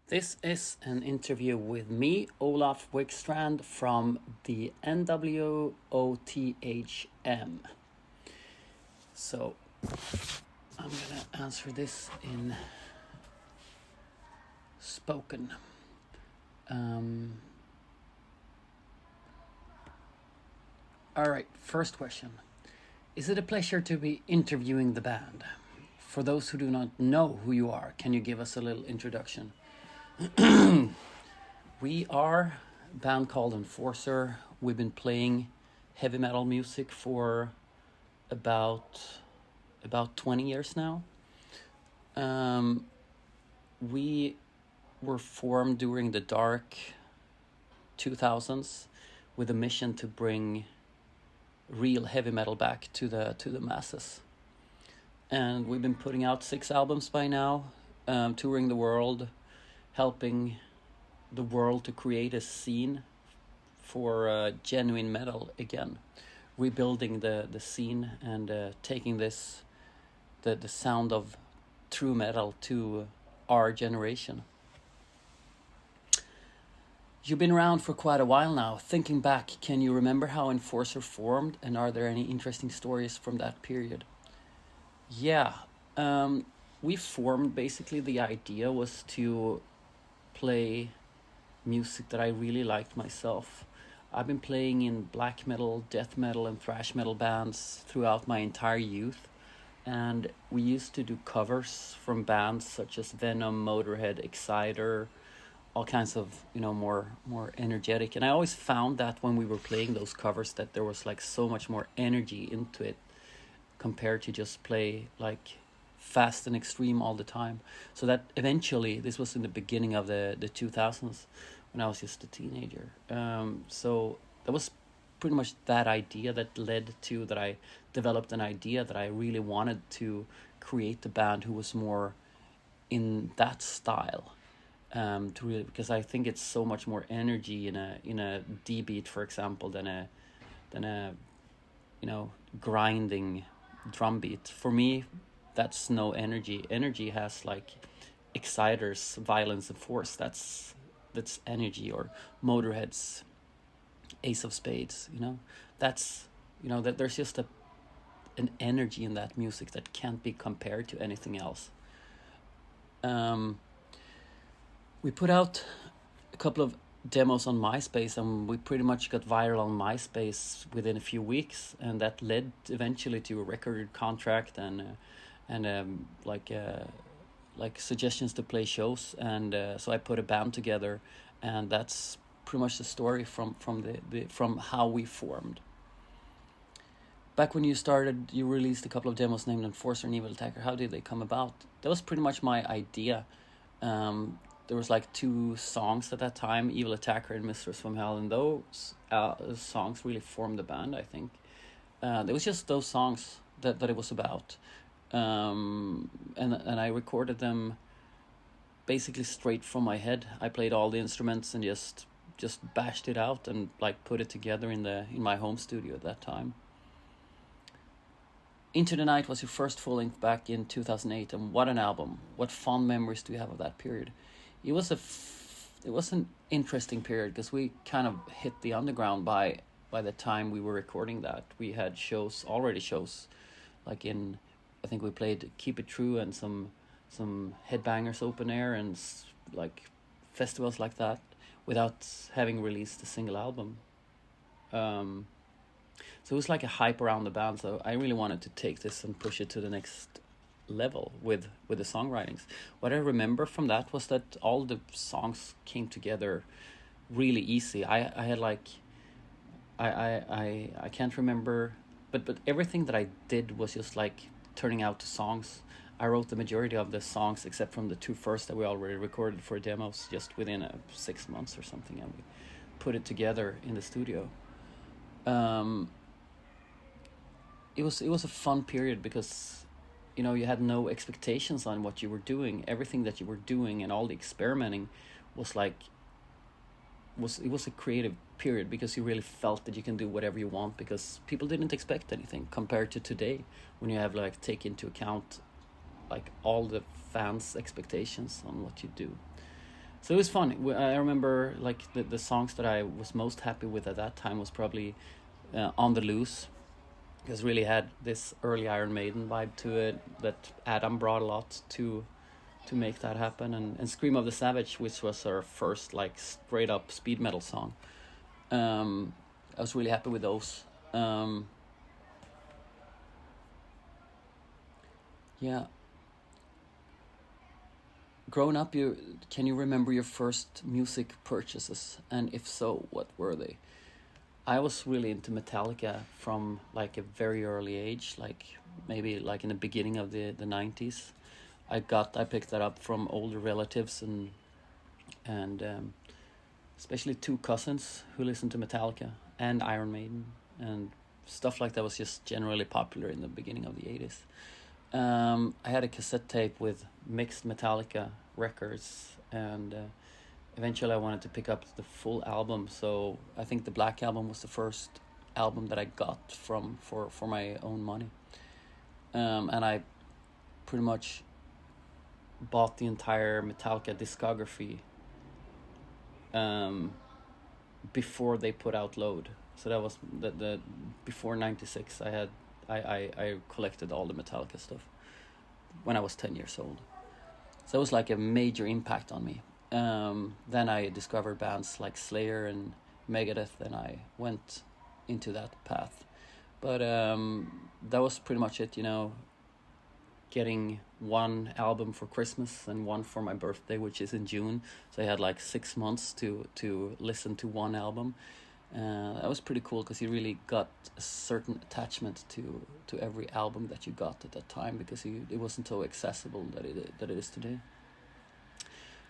This is an interview with me, Olof Wikstrand, from the NWOTHM. So I'm gonna answer this in spoken. All right, first question. Is it a pleasure to be interviewing the band? For those who do not know who you are, can you give us a little introduction? We are a band called Enforcer. We've been playing heavy metal music for about 20 years now. We were formed during the dark 2000s with a mission to bring real heavy metal back to the masses. And we've been putting out 6 albums by now, touring the world, helping the world to create a scene for genuine metal again, rebuilding the scene and taking the sound of true metal to our generation. You've been around for quite a while now. Thinking back, can you remember how Enforcer formed, and are there any interesting stories from that period? Yeah, we formed, basically the idea was to play music that I really liked myself. I've been playing in black metal, death metal, and thrash metal bands throughout my entire youth, and we used to do covers from bands such as Venom, Motorhead, Exciter, all kinds of more energetic. And I always found that when we were playing those covers that there was like so much more energy into it compared to just play like fast and extreme all the time. So that eventually, this was in the beginning of the 2000s when I was just a teenager. So that was pretty much that idea that led to that I developed an idea that I really wanted to create a band who was more in that style. To really, because I think it's so much more energy in a D beat, for example, than a grinding drum beat. For me, that's no energy. Energy has like Exciter's Violence and Force. That's energy. Or Motorhead's Ace of Spades. That's that there's just an energy in that music that can't be compared to anything else. We put out a couple of demos on MySpace, and we pretty much got viral on MySpace within a few weeks, and that led eventually to a record contract and suggestions to play shows, and so I put a band together, and that's pretty much the story from how we formed. Back when you started, you released a couple of demos named Enforcer and Evil Attacker. How did they come about? That was pretty much my idea. There was like 2 songs at that time, Evil Attacker and Mistress from Hell, and those songs really formed the band, I think. It was just those songs that it was about. And I recorded them basically straight from my head. I played all the instruments and just bashed it out and like put it together in my home studio at that time. Into the Night was your first full length back in 2008, and what an album. What fond memories do you have of that period? It was an interesting period because we kind of hit the underground by the time we were recording that. We had shows like I think we played Keep It True and some Headbangers open air and like festivals like that without having released a single album. So it was like a hype around the band. So I really wanted to take this and push it to the next level with the songwritings. What I remember from that was that all the songs came together really easy. I had like I can't remember, but everything that I did was just like turning out to songs. I wrote the majority of the songs except from the 2 first that we already recorded for demos just within 6 months or something, and we put it together in the studio. It was a fun period because you had no expectations on what you were doing. Everything that you were doing and all the experimenting was a creative period because you really felt that you can do whatever you want because people didn't expect anything compared to today when you have like take into account like all the fans' expectations on what you do. So it was fun. I remember like the songs that I was most happy with at that time was probably On the Loose, because really had this early Iron Maiden vibe to it that Adam brought a lot to make that happen, and Scream of the Savage, which was our first like straight up speed metal song. I was really happy with those. Um, yeah, growing up, you can you remember your first music purchases, and if so, what were they? I was really into Metallica from like a very early age, like maybe like in the beginning of the 90s. I picked that up from older relatives, and especially two cousins who listened to Metallica and Iron Maiden, and stuff like that was just generally popular in the beginning of the 80s. I had a cassette tape with mixed Metallica records, and eventually I wanted to pick up the full album. So I think the Black Album was the first album that I got for my own money, and I pretty much bought the entire Metallica discography um, before they put out Load. So that was the before '96. I collected all the Metallica stuff when I was 10 years old. So it was like a major impact on me. Then I discovered bands like Slayer and Megadeth, and I went into that path. But that was pretty much it, getting one album for Christmas and one for my birthday, which is in June. So I had like 6 months to listen to one album. That was pretty cool because you really got a certain attachment to every album that you got at that time, because it wasn't so accessible that it is today.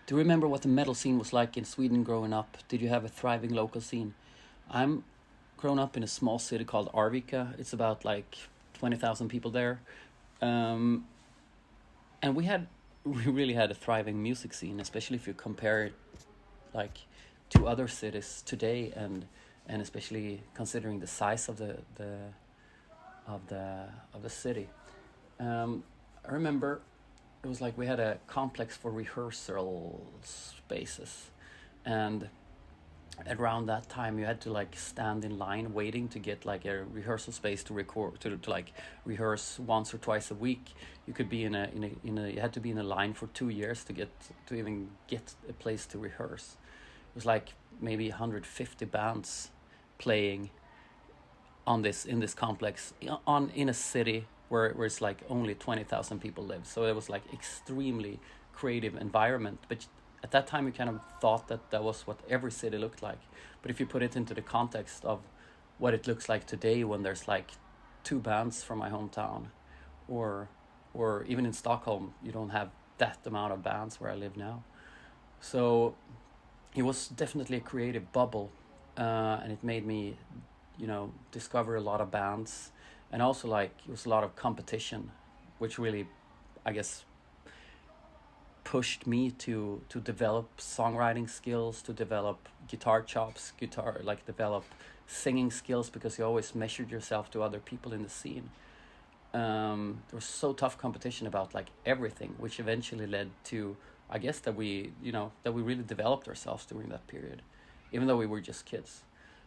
Do you remember what the metal scene was like in Sweden growing up? Did you have a thriving local scene? I'm grown up in a small city called Arvika. It's about like 20,000 people there. Um, and we really had a thriving music scene, especially if you compare it like to other cities today, and especially considering the size of the city. I remember it was like we had a complex for rehearsal spaces, and around that time you had to like stand in line waiting to get like a rehearsal space to record to like rehearse once or twice a week. You could be in a you had to be in a line for 2 years to even get a place to rehearse. It was like maybe 150 bands playing in this complex in a city where it's like only 20,000 people live. So it was like extremely creative environment. But at that time, you kind of thought that was what every city looked like. But if you put it into the context of what it looks like today, when there's like two bands from my hometown, or even in Stockholm, you don't have that amount of bands where I live now. So it was definitely a creative bubble, and it made me, discover a lot of bands, and also like it was a lot of competition, which really, I guess, pushed me to develop songwriting skills, to develop guitar chops, develop singing skills, because you always measured yourself to other people in the scene. There was so tough competition about like everything, which eventually led to, I guess, that we really developed ourselves during that period, even though we were just kids.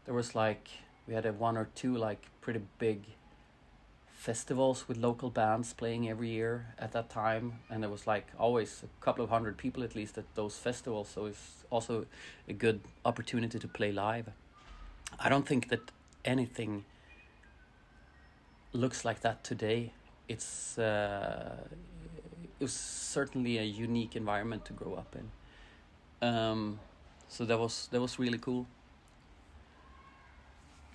There was like we had one or two like pretty big festivals with local bands playing every year at that time, and there was like always a couple of hundred people at least at those festivals, so it's also a good opportunity to play live. I don't think that anything looks like that today. It was certainly a unique environment to grow up in. So that was really cool.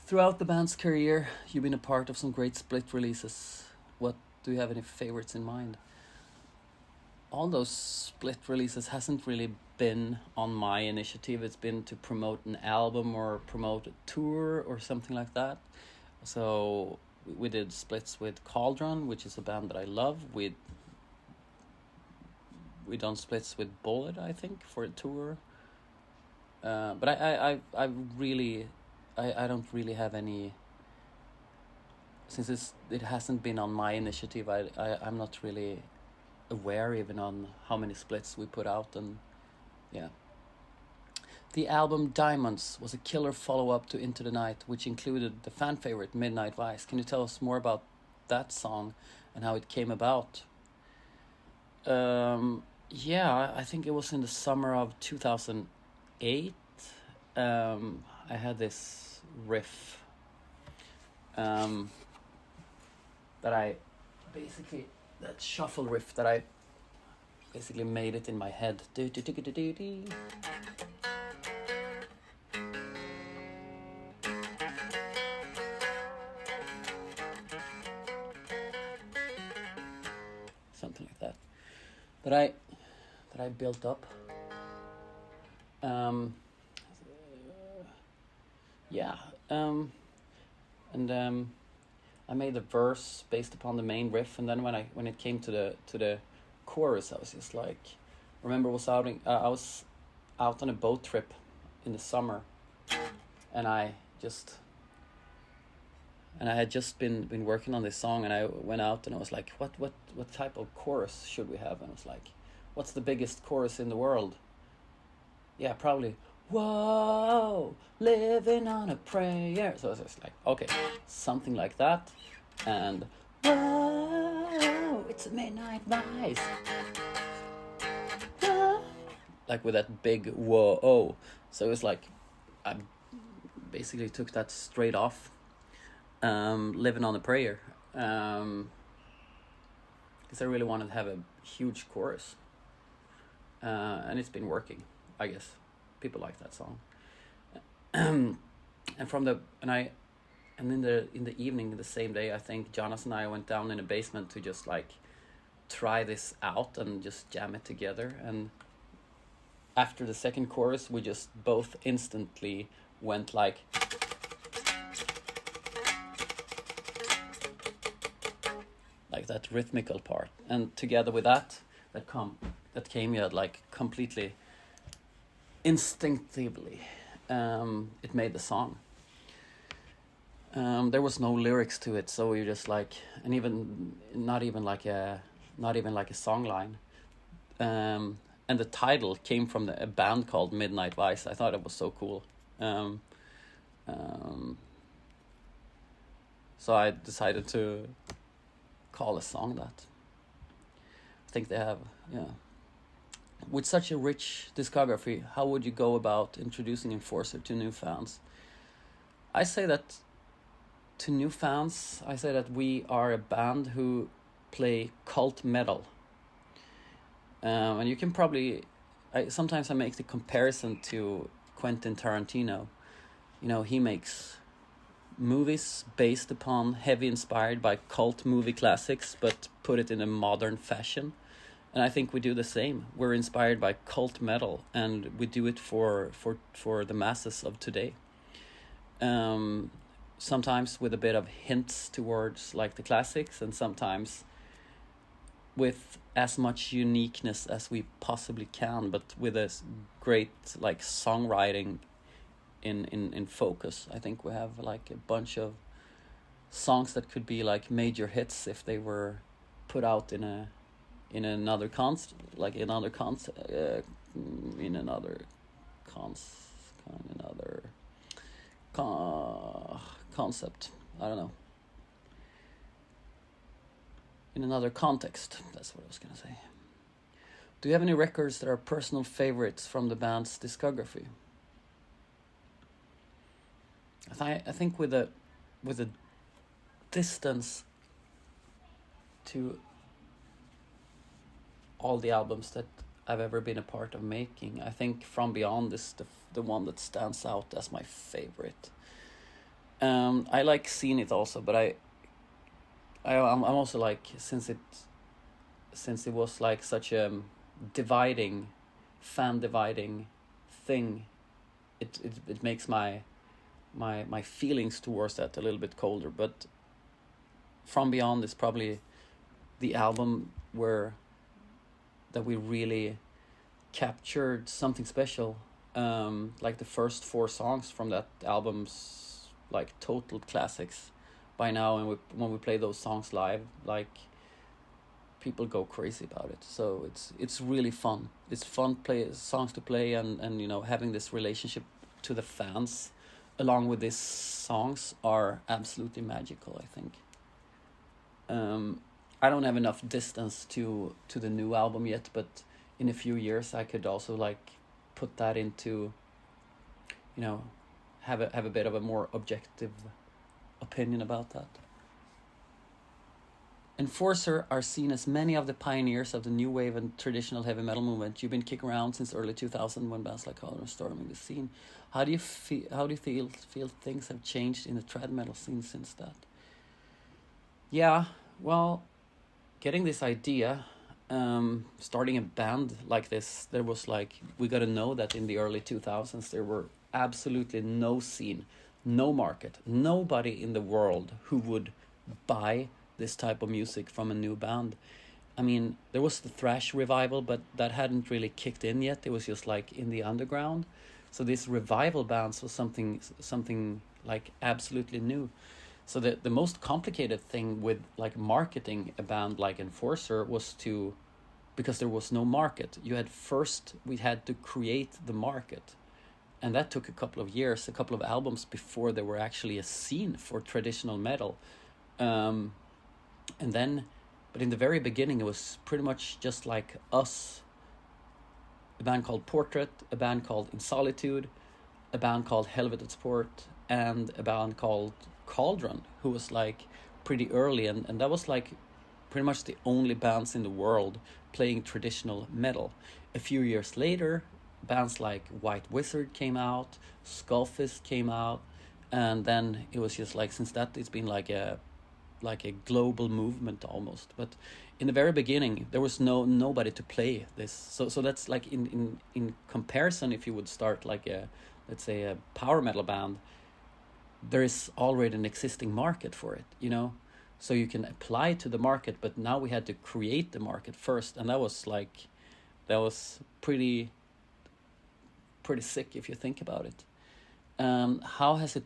Throughout the band's career, you've been a part of some great split releases. What do you have any favorites in mind? All those split releases hasn't really been on my initiative. It's been to promote an album or promote a tour or something like that. So we did splits with Cauldron, which is a band that I love. We done splits with Bullet, I think, for a tour. But I don't really have any, since it hasn't been on my initiative. I'm not really aware even on how many splits we put out, and yeah. The album Diamonds was a killer follow-up to Into the Night, which included the fan favorite Midnight Vice. Can you tell us more about that song and how it came about? Yeah, I think it was in the summer of 2008. I had this riff that I basically, that shuffle riff that I basically made it in my head. Something like that. That I built up. Yeah. And I made the verse based upon the main riff, and then when it came to the chorus, I was just like, remember I was out on a boat trip in the summer, and I had just been working on this song, and I went out and I was like, what type of chorus should we have? And I was like, what's the biggest chorus in the world? Yeah, probably, whoa, living on a prayer. So I was just like, okay, something like that. And whoa, it's a midnight vice. Whoa. Like with that big whoa. So it was like, I basically took that straight off. Living on a prayer. Because I really wanted to have a huge chorus. And it's been working, I guess. People like that song. And in the evening the same day, I think Jonas and I went down in the basement to just like try this out and just jam it together. And after the second chorus, we just both instantly went like that rhythmical part, and together with that came like completely instinctively, it made the song. There was no lyrics to it, so we just like, and even not even like a song line. And the title came from a band called Midnight Vice. I thought it was so cool. So I decided to call a song that. I think they have, yeah. With such a rich discography, how would you go about introducing Enforcer to new fans? I say that to new fans, I say that we are a band who play cult metal. And you can probably, sometimes I make the comparison to Quentin Tarantino. You know, he makes movies based upon, heavy inspired by cult movie classics, but put it in a modern fashion. And I think we do the same. We're inspired by cult metal, and we do it for the masses of today. Sometimes with a bit of hints towards like the classics, and sometimes with as much uniqueness as we possibly can, but with a great like songwriting in focus. I think we have like a bunch of songs that could be like major hits if they were put out in another concept. I don't know. In another context. That's what I was gonna say. Do you have any records that are personal favorites from the band's discography? I think with a distance to all the albums that I've ever been a part of making, I think From Beyond is the one that stands out as my favorite. I like Seen It also, but I'm also like, since it was like such a fan dividing thing, it makes my feelings towards that a little bit colder. But From Beyond is probably the album that we really captured something special. Like the first 4 songs from that album's like total classics by now, and when we play those songs live, like people go crazy about it. So it's really fun. It's fun play songs to play, and you know, having this relationship to the fans along with these songs are absolutely magical, I think. I don't have enough distance to the new album yet, but in a few years I could also like put that into, you know, have a bit of a more objective opinion about that. Enforcer are seen as many of the pioneers of the new wave and traditional heavy metal movement. You've been kicking around since early 2000 when bands like Holland were storming the scene. How do you feel? How do you feel things have changed in the trad metal scene since that? Yeah, well, getting this idea, starting a band like this, there was like, we got to know that in the early 2000s there were absolutely no scene, no market, nobody in the world who would buy this type of music from a new band. I mean, there was the thrash revival, but that hadn't really kicked in yet. It was just like in the underground. So these revival bands was something like absolutely new. So the most complicated thing with like marketing a band like Enforcer was to, because there was no market. We had to create the market. And that took a couple of years, a couple of albums before there were actually a scene for traditional metal. And then, but in the very beginning, it was pretty much just like us, a band called Portrait, a band called In Solitude, a band called Helveted Sport, and a band called Cauldron, who was like pretty early. And that was like pretty much the only bands in the world playing traditional metal. A few years later, bands like White Wizard came out, Skullfist came out, and then it was just like, since that, it's been like a global movement almost. But in the very beginning there was nobody to play this, so that's like in comparison, if you would start like a, let's say, a power metal band, there is already an existing market for it, you know, so you can apply to the market. But now we had to create the market first, and that was pretty sick if you think about it. How has it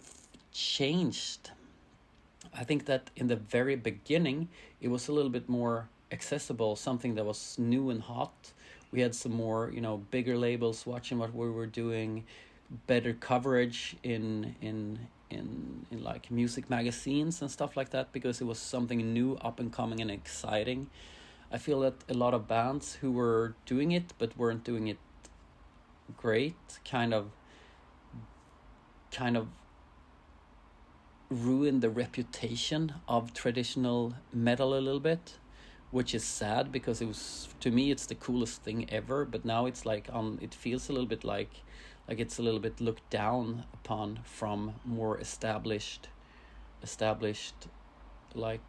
changed? I think that in the very beginning, it was a little bit more accessible, something that was new and hot. We had some more, you know, bigger labels watching what we were doing, better coverage in like music magazines and stuff like that, because it was something new, up and coming and exciting. I feel that a lot of bands who were doing it but weren't doing it great kind of ruin the reputation of traditional metal a little bit, which is sad, because it was, to me, it's the coolest thing ever. But now it's like it feels a little bit like it's a little bit looked down upon from more established like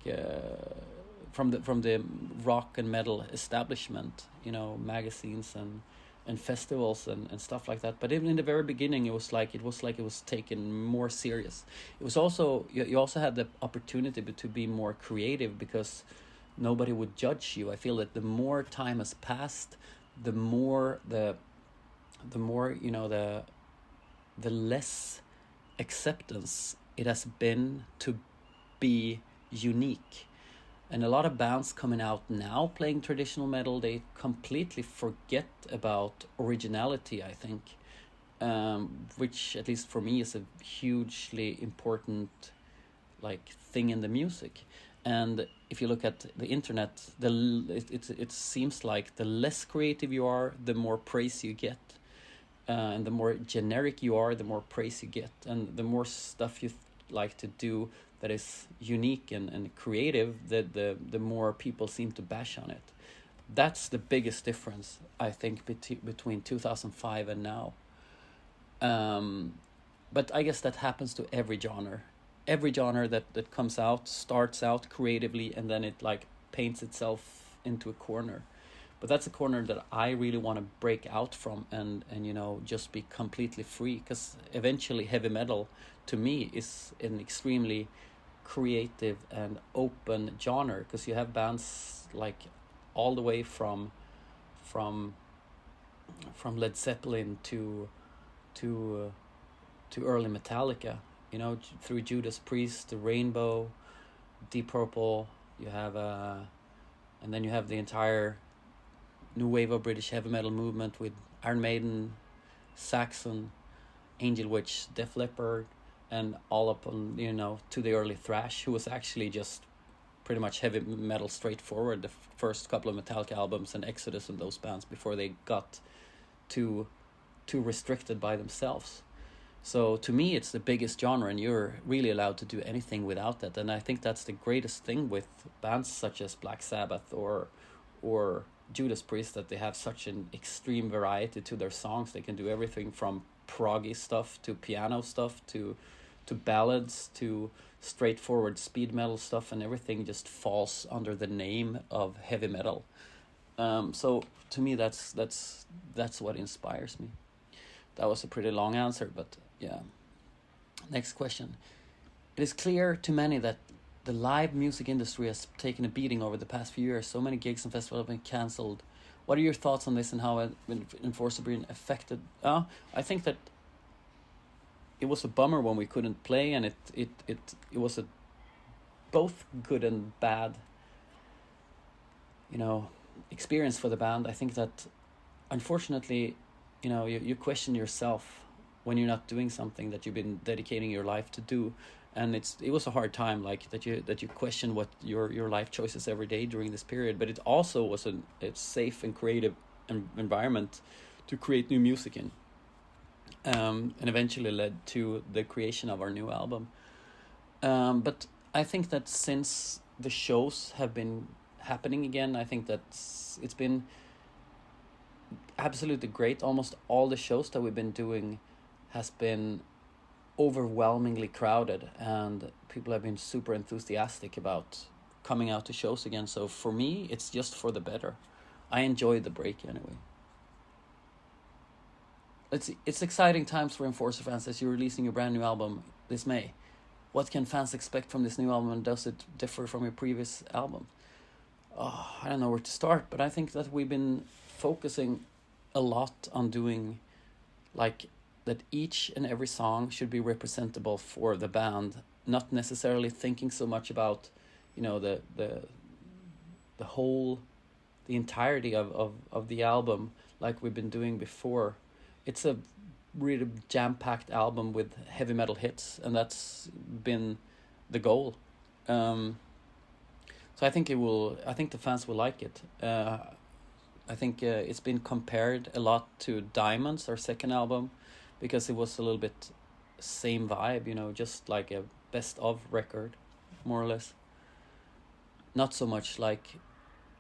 from the rock and metal establishment, you know, magazines and festivals and stuff like that. But even in the very beginning, it was like it was taken more serious. It was also, you also had the opportunity to be more creative, because nobody would judge you. I feel that the more time has passed, the more you know, the less acceptance it has been to be unique. And a lot of bands coming out now playing traditional metal, they completely forget about originality, I think, which, at least for me, is a hugely important like thing in the music. And if you look at the internet, it seems like the less creative you are, the more praise you get, and the more generic you are, the more praise you get, and the more stuff you like to do that is unique and creative, the more people seem to bash on it. That's the biggest difference, I think, between 2005 and now. But I guess that happens to every genre. Every genre that comes out starts out creatively, and then it like paints itself into a corner. But that's a corner that I really want to break out from, and you know, just be completely free, because eventually heavy metal, to me, is an extremely creative and open genre, because you have bands like all the way from Led Zeppelin to early Metallica, you know, through Judas Priest, the Rainbow, Deep Purple. You have and then you have the entire new wave of British heavy metal movement with Iron Maiden, Saxon, Angel Witch, Def Leppard, and all up on, to the early thrash, who was actually just pretty much heavy metal straightforward. The first couple of Metallica albums and Exodus and those bands before they got too restricted by themselves. So to me, it's the biggest genre, and you're really allowed to do anything without that. And I think that's the greatest thing with bands such as Black Sabbath or Judas Priest, that they have such an extreme variety to their songs. They can do everything from proggy stuff to piano stuff to ballads to straightforward speed metal stuff, and everything just falls under the name of heavy metal. So to me, that's what inspires me. That was a pretty long answer, but yeah. Next question. It is clear to many that the live music industry has taken a beating over the past few years. So many gigs and festivals have been cancelled. What are your thoughts on this, and how Enforcer been affected? I think that it was a bummer when we couldn't play, and it was a both good and bad, experience for the band. I think that, unfortunately, you question yourself when you're not doing something that you've been dedicating your life to do, and it was a hard time, like that you question what your life choices every day during this period. But it also was a safe and creative environment to create new music in, and eventually led to the creation of our new album. But I think that since the shows have been happening again, I think that it's been absolutely great. Almost all the shows that we've been doing has been overwhelmingly crowded, and people have been super enthusiastic about coming out to shows again. So for me, it's just for the better. I enjoy the break anyway. It's exciting times for Enforcer fans as you're releasing your brand new album this May. What can fans expect from this new album, and does it differ from your previous album? I don't know where to start, but I think that we've been focusing a lot on doing, like, that each and every song should be representable for the band, not necessarily thinking so much about, the entirety of the album like we've been doing before. It's a really jam-packed album with heavy metal hits, and that's been the goal. So I think the fans will like it. I think it's been compared a lot to Diamonds, our second album, because it was a little bit same vibe, just like a best of record, more or less. Not so much like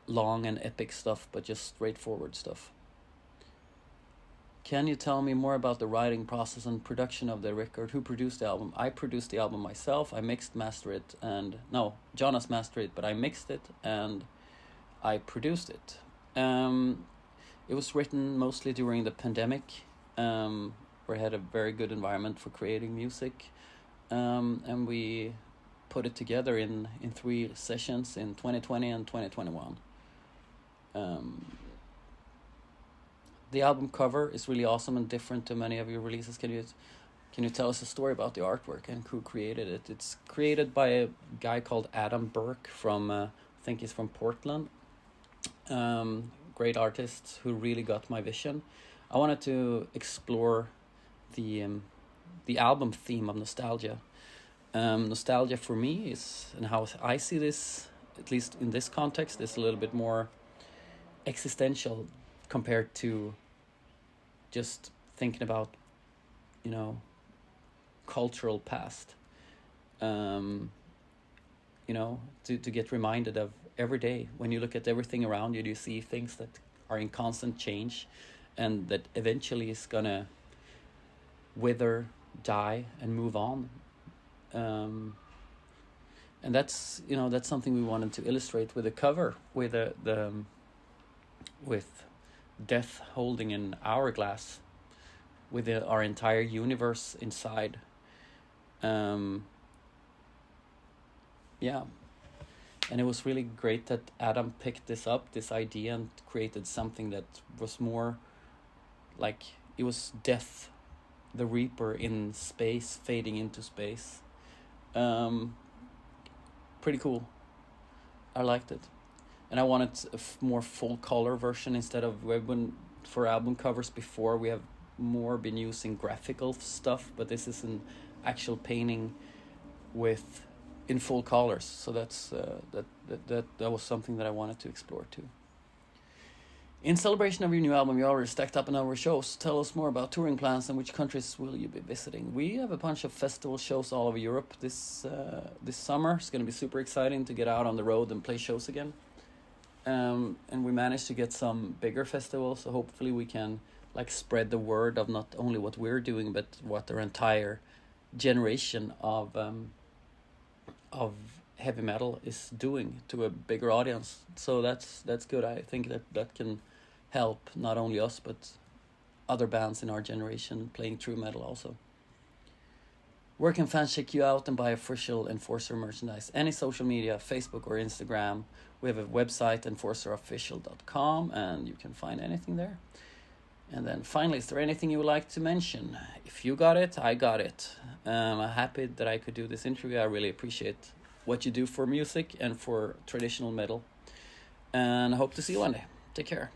long and epic stuff, but just straightforward stuff. Can you tell me more about the writing process and production of the record? Who produced the album? I produced the album myself. I mastered it, and Jonas mastered it, but I mixed it and I produced it. It was written mostly during the pandemic, where I had a very good environment for creating music, and we put it together in 3 sessions in 2020 and 2021. The album cover is really awesome and different to many of your releases. Can you tell us a story about the artwork and who created it? It's created by a guy called Adam Burke from, I think he's from Portland. Great artist who really got my vision. I wanted to explore the album theme of nostalgia. Nostalgia for me is, and how I see this, at least in this context, is a little bit more existential compared to just thinking about, cultural past. To get reminded of every day. When you look at everything around you, you see things that are in constant change, and that eventually is gonna wither, die, and move on. And that's something we wanted to illustrate with a cover, with with death holding an hourglass, with our entire universe inside. And it was really great that Adam picked this idea, and created something that was more like, it was death, the Reaper in space, fading into space. Pretty cool. I liked it. and I wanted a more full color version instead of we've been for album covers before we have more been using graphical stuff, but this is an actual painting with in full colors. So that's that was something that I wanted to explore too. In celebration of your new album, you already stacked up a number of shows. Tell us more about touring plans and which countries will you be visiting. We have a bunch of festival shows all over Europe this summer. It's going to be super exciting to get out on the road and play shows again. And we managed to get some bigger festivals, so hopefully we can like spread the word of not only what we're doing, but what our entire generation of heavy metal is doing to a bigger audience. So that's good. I think that can help not only us but other bands in our generation playing true metal also. Where can fans check you out and buy official Enforcer merchandise? Any social media, Facebook or Instagram. We have a website, enforcerofficial.com, and you can find anything there. And then finally, is there anything you would like to mention? If you got it, I got it. I'm happy that I could do this interview. I really appreciate what you do for music and for traditional metal. And I hope to see you one day. Take care.